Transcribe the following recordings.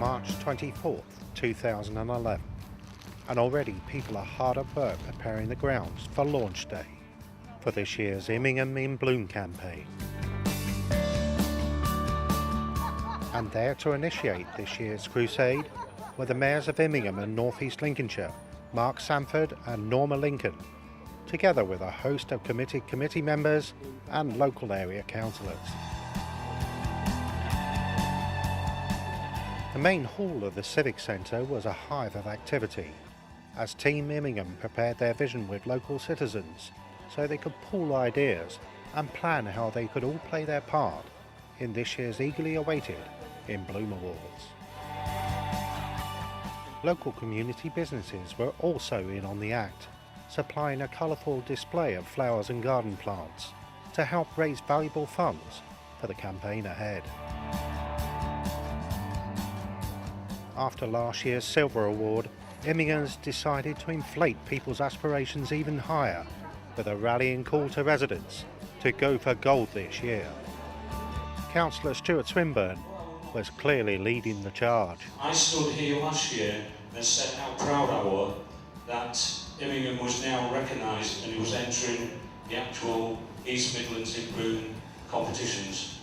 March 24th, 2011, and already people are hard at work preparing the grounds for launch day for this year's Immingham In Bloom campaign. And there to initiate this year's crusade were the mayors of Immingham and North East Lincolnshire, Mark Sanford and Norma Lincoln, together with a host of committee members and local area councillors. The main hall of the Civic Centre was a hive of activity, as Team Immingham prepared their vision with local citizens so they could pool ideas and plan how they could all play their part in this year's eagerly awaited In Bloom Awards. Local community businesses were also in on the act, supplying a colourful display of flowers and garden plants to help raise valuable funds for the campaign ahead. After last year's Silver Award, Immingham's decided to inflate people's aspirations even higher with a rallying call to residents to go for gold this year. Councillor Stewart Swinburn was clearly leading the charge. I stood here last year and said how proud I was that Immingham was now recognised and it was entering the actual East Midlands In Bloom competitions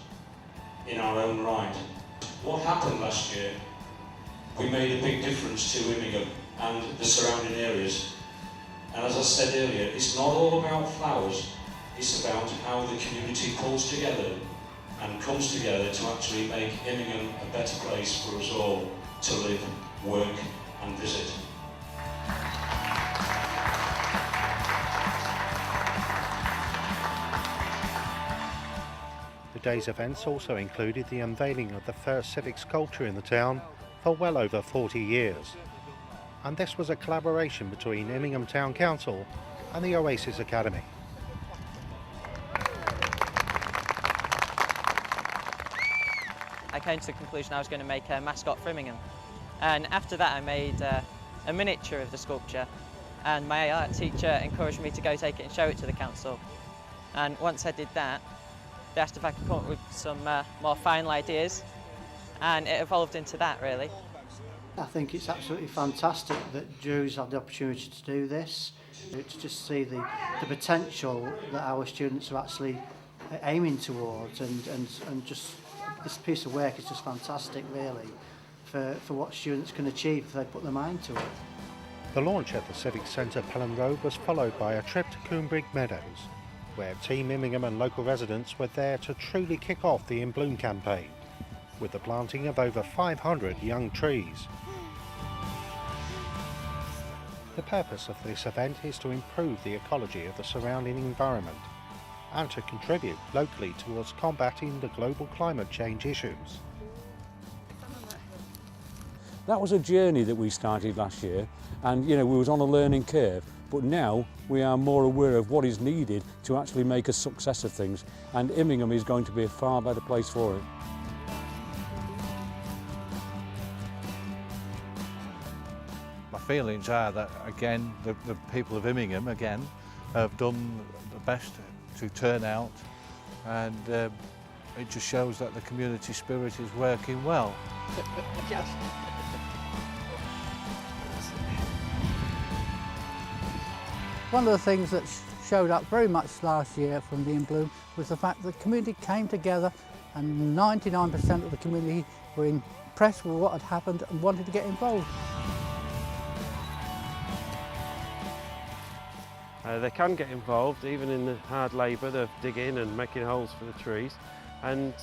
in our own right. What happened last year? We made a big difference to Immingham and the surrounding areas. And as I said earlier, it's not all about flowers, it's about how the community pulls together and comes together to actually make Immingham a better place for us all to live, work and visit. The day's events also included the unveiling of the first civic sculpture in the town for well over 40 years. And this was a collaboration between Immingham Town Council and the Oasis Academy. I came to the conclusion I was going to make a mascot for Immingham. And after that I made a miniature of the sculpture, and my art teacher encouraged me to go take it and show it to the council. And once I did that, they asked if I could come up with some more final ideas, and it evolved into that really. I think it's absolutely fantastic that Drew's had the opportunity to do this, to just see the potential that our students are actually aiming towards, and just this piece of work is just fantastic really for what students can achieve if they put their mind to it. The launch at the Civic Centre Pelham Road was followed by a trip to Coombe Brigg Meadows, where Team Immingham and local residents were there to truly kick off the In Bloom campaign, with the planting of over 500 young trees. The purpose of this event is to improve the ecology of the surrounding environment and to contribute locally towards combating the global climate change issues. That was a journey that we started last year, and we was on a learning curve, but now we are more aware of what is needed to actually make a success of things, and Immingham is going to be a far better place for it. My feelings are that again the people of Immingham again have done the best to turn out, and it just shows that the community spirit is working well. One of the things that showed up very much last year from the In Bloom was the fact that the community came together, and 99% of the community were impressed with what had happened and wanted to get involved. They can get involved even in the hard labour of digging and making holes for the trees, and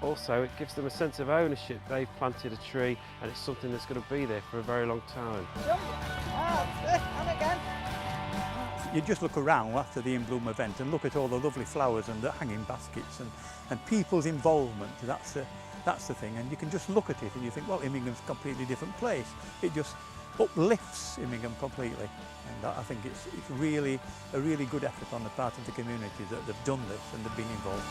also it gives them a sense of ownership. They've planted a tree and it's something that's going to be there for a very long time. You just look around after the In Bloom event and look at all the lovely flowers and the hanging baskets and people's involvement. That's the thing, and you can just look at it and you think, well, Immingham's a completely different place. It just uplifts Immingham completely, and I think it's really a really good effort on the part of the community that they've done this and they've been involved.